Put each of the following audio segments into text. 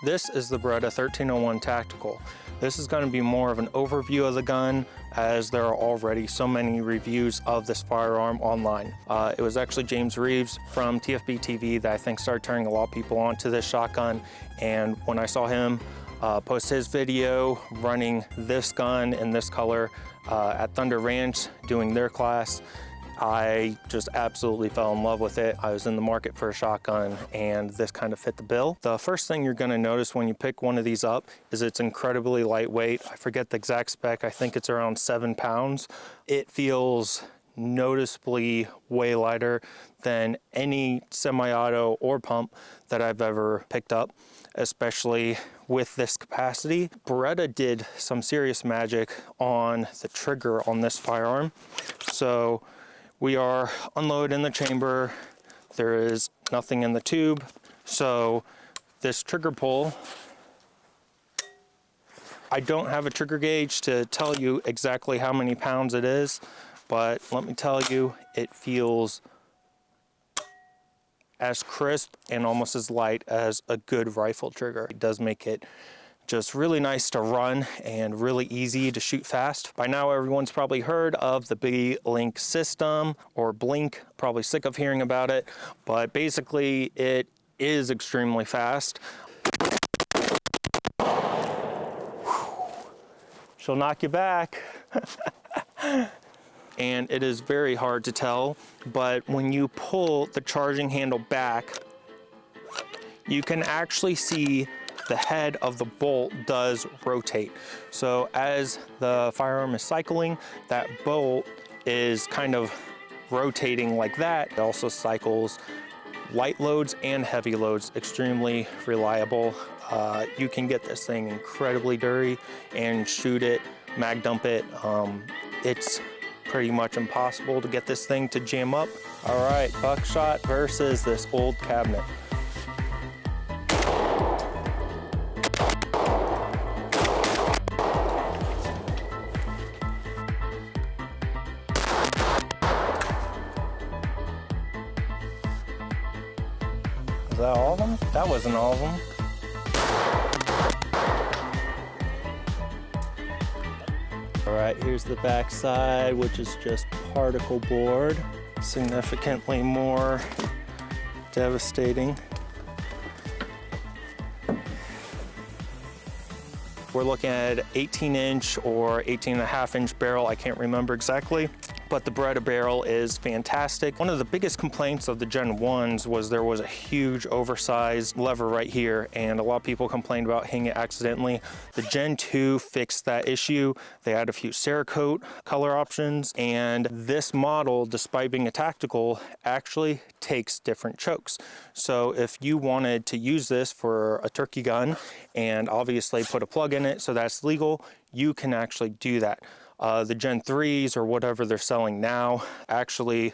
This is the Beretta 1301 Tactical. This is going to be more of an overview of the gun, as there are already so many reviews of this firearm online. It was actually James Reeves from TFB TV that I think started turning a lot of people onto this shotgun, and when I saw him post his video running this gun in this color at Thunder Ranch doing their class, I just absolutely fell in love with it. I was in the market for a shotgun and this kind of fit the bill. The first thing you're gonna notice when you pick one of these up is it's incredibly lightweight. I forget the exact spec, I think it's around 7 pounds. It feels noticeably way lighter than any semi-auto or pump that I've ever picked up, especially with this capacity. Beretta did some serious magic on the trigger on this firearm. So we are unloaded in the chamber. There is nothing in the tube. So this trigger pull, I don't have a trigger gauge to tell you exactly how many pounds it is, but let me tell you, it feels as crisp and almost as light as a good rifle trigger. It does make it just really nice to run and really easy to shoot fast. By now, everyone's probably heard of the B-Link system, or Blink, probably sick of hearing about it, but basically it is extremely fast. She'll knock you back. And it is very hard to tell, but when you pull the charging handle back, you can actually see the head of the bolt does rotate. So as the firearm is cycling, that bolt is kind of rotating like that. It also cycles light loads and heavy loads, extremely reliable. You can get this thing incredibly dirty and shoot it, mag dump it. It's pretty much impossible to get this thing to jam up. All right, Buckshot versus this old cabinet. Is that all of them? That wasn't all of them. All right, here's the back side, which is just particle board. Significantly more devastating. We're looking at 18-inch or 18.5-inch barrel. I can't remember exactly, but the Beretta barrel is fantastic. One of the biggest complaints of the Gen 1s was there was a huge oversized lever right here, and a lot of people complained about hitting it accidentally. The Gen 2 fixed that issue. They had a few Cerakote color options, and this model, despite being a tactical, actually takes different chokes. So if you wanted to use this for a turkey gun and obviously put a plug in it so that's legal, you can actually do that. The Gen 3s or whatever they're selling now actually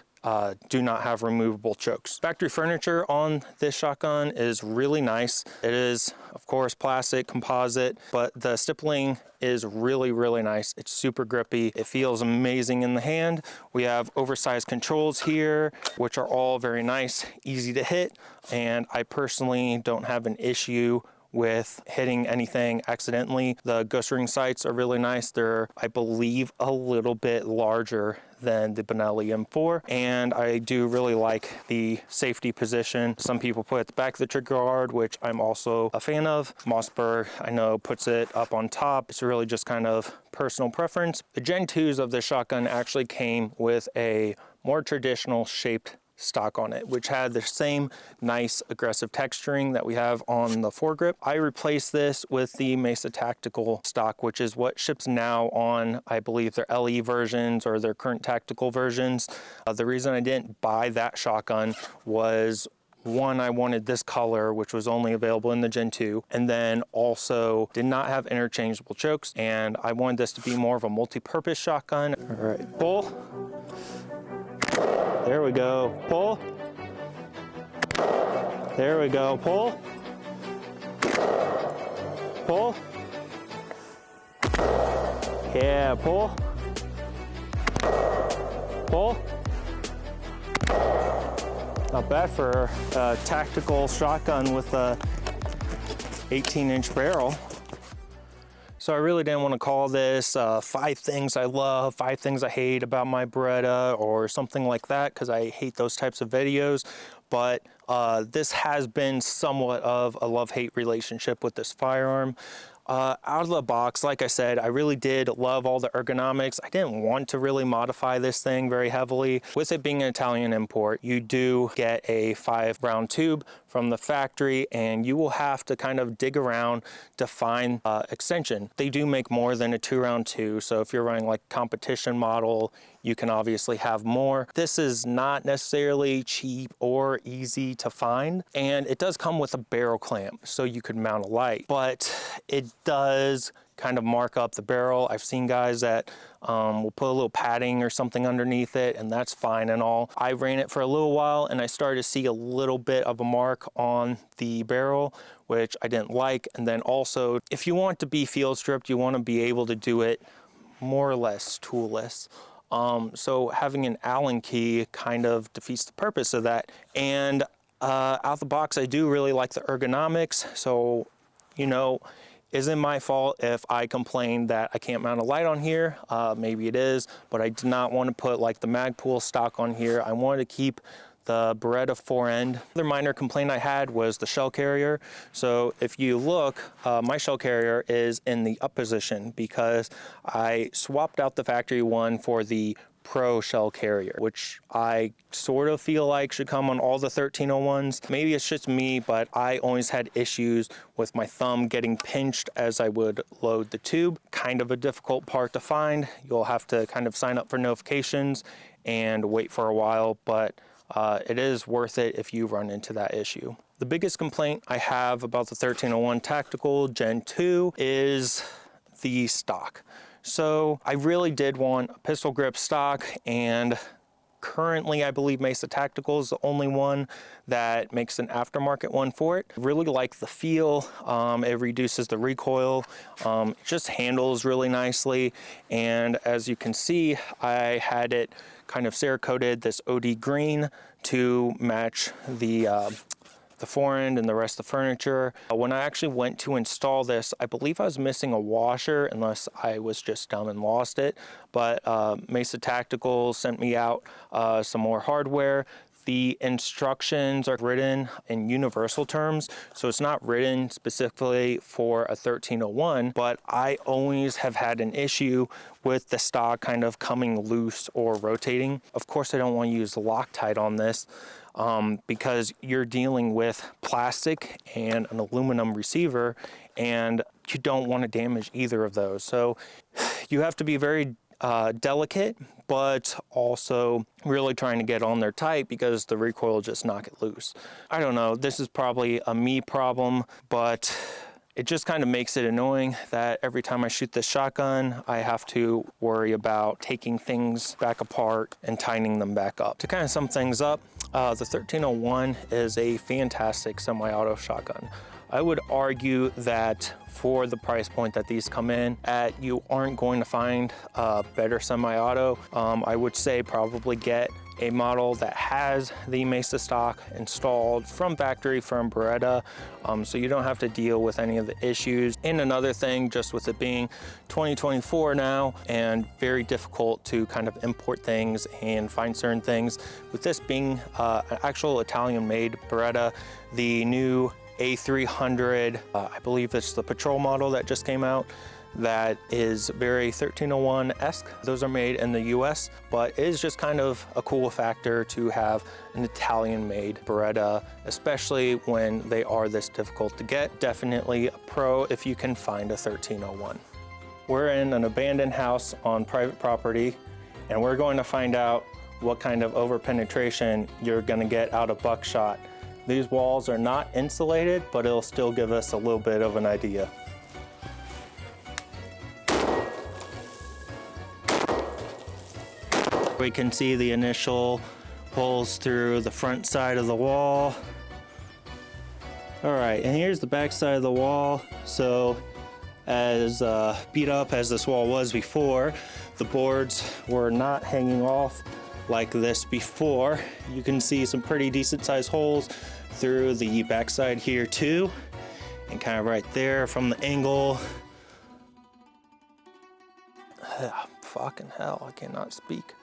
do not have removable chokes. Factory furniture on this shotgun is really nice. It is, of course, plastic, composite, but the stippling is really, really nice. It's super grippy. It feels amazing in the hand. We have oversized controls here, which are all very nice, easy to hit, and I personally don't have an issue with hitting anything accidentally. The ghost ring sights are really nice. They're, I believe, a little bit larger than the Benelli M4, and I do really like the safety position. Some people put it at the back of the trigger guard, which I'm also a fan of. Mossberg, I know, puts it up on top. It's really just kind of personal preference. The Gen 2s of this shotgun actually came with a more traditional shaped stock on it, which had the same nice aggressive texturing that we have on the foregrip. I replaced this with the Mesa Tactical stock, which is what ships now on, I believe, their LE versions or their current tactical versions. The reason I didn't buy that shotgun was, one, I wanted this color, which was only available in the Gen 2, and then also did not have interchangeable chokes, and I wanted this to be more of a multi-purpose shotgun. All right, pull. There we go. Pull. There we go. Pull. Pull. Yeah, pull. Pull. Not bad for a tactical shotgun with a 18-inch barrel. So I really didn't want to call this 5 things I love, 5 things I hate about my Beretta or something like that, because I hate those types of videos. But this has been somewhat of a love-hate relationship with this firearm. Out of the box, like I said, I really did love all the ergonomics. I didn't want to really modify this thing very heavily. With it being an Italian import, you do get a 5-round tube from the factory, and you will have to kind of dig around to find extension. They do make more than a 2-round tube, so if you're running like competition model, you can obviously have more. This is not necessarily cheap or easy to find, and it does come with a barrel clamp, so you could mount a light, but it does kind of mark up the barrel. I've seen guys that will put a little padding or something underneath it, and that's fine and all. I ran it for a little while, and I started to see a little bit of a mark on the barrel, which I didn't like. And then also, if you want to be field stripped, you want to be able to do it more or less toolless. So having an Allen key kind of defeats the purpose of that. And out the box, I do really like the ergonomics. So, you know, isn't my fault if I complain that I can't mount a light on here. Maybe it is, but I did not want to put like the Magpul stock on here. I wanted to keep the Beretta forend. Another minor complaint I had was the shell carrier. So if you look, my shell carrier is in the up position because I swapped out the factory one for the Pro shell carrier, which I sort of feel like should come on all the 1301s. Maybe it's just me, but I always had issues with my thumb getting pinched as I would load the tube. Kind of a difficult part to find. You'll have to kind of sign up for notifications and wait for a while, but it is worth it if you run into that issue. The biggest complaint I have about the 1301 Tactical Gen 2 is the stock. So I really did want a pistol grip stock, and currently I believe Mesa Tactical is the only one that makes an aftermarket one for it. I really like the feel. It reduces the recoil. It just handles really nicely. And as you can see, I had it kind of Cerakoted this OD green to match the forend and the rest of the furniture. When I actually went to install this, I believe I was missing a washer, unless I was just dumb and lost it. But Mesa Tactical sent me out some more hardware. The instructions are written in universal terms, so it's not written specifically for a 1301, but I always have had an issue with the stock kind of coming loose or rotating. Of course, I don't want to use Loctite on this, because you're dealing with plastic and an aluminum receiver, and you don't want to damage either of those. So you have to be very delicate, but also really trying to get on there tight because the recoil will just knock it loose. I don't know, this is probably a me problem, but it just kind of makes it annoying that every time I shoot this shotgun, I have to worry about taking things back apart and tightening them back up. To kind of sum things up, the 1301 is a fantastic semi-auto shotgun. I would argue that for the price point that these come in at, you aren't going to find a better semi-auto. I would say probably get a model that has the Mesa stock installed from factory from Beretta, so you don't have to deal with any of the issues. And another thing, just with it being 2024 now and very difficult to kind of import things and find certain things, with this being an actual Italian-made Beretta, the new A300, I believe it's the Patrol model that just came out, that is very 1301-esque. Those are made in the US, but it is just kind of a cool factor to have an Italian-made Beretta, especially when they are this difficult to get. Definitely a pro if you can find a 1301. We're in an abandoned house on private property, and we're going to find out what kind of over-penetration you're gonna get out of Buckshot. These walls are not insulated, but it'll still give us a little bit of an idea. We can see the initial holes through the front side of the wall. All right, and here's the back side of the wall. So as beat up as this wall was before, the boards were not hanging off like this before. You can see some pretty decent sized holes through the backside here too. and kind of right there from the angle. Fucking hell, I cannot speak.